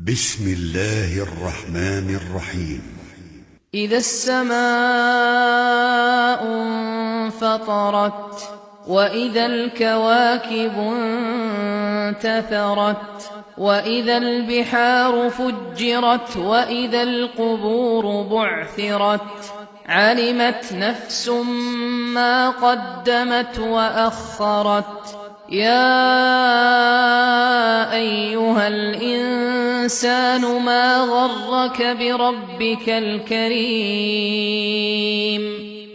بسم الله الرحمن الرحيم. إذا السماء انفطرت وإذا الكواكب انتثرت وإذا البحار فجرت وإذا القبور بعثرت علمت نفس ما قدمت وأخرت. يا أيها الإنسان ما غرك بربك الكريم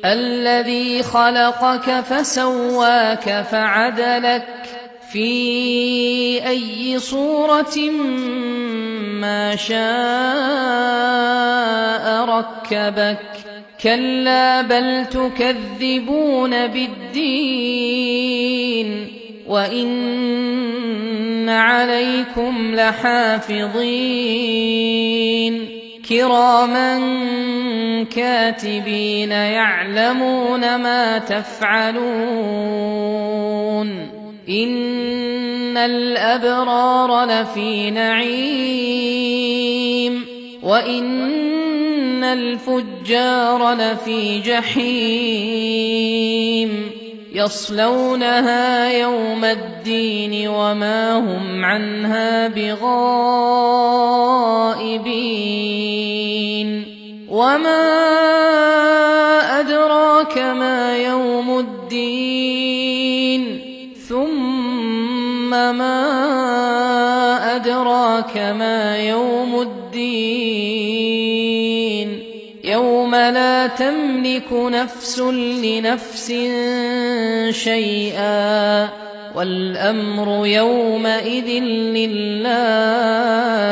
الذي خلقك فسواك فعدلك في أي صورة ما شاء ركبك. كلا بل تكذبون بالدين وإن عليكم لحافظين كراما كاتبين يعلمون ما تفعلون. إن الأبرار لفي نعيم وإن الفجار لفي جحيم يصلونها يوم الدين وما هم عنها بغائبين. وما أدراك ما يوم الدين ثم ما أدراك ما يوم الدين يوم لا تملك نفس لنفس شيئا والأمر يومئذ لله.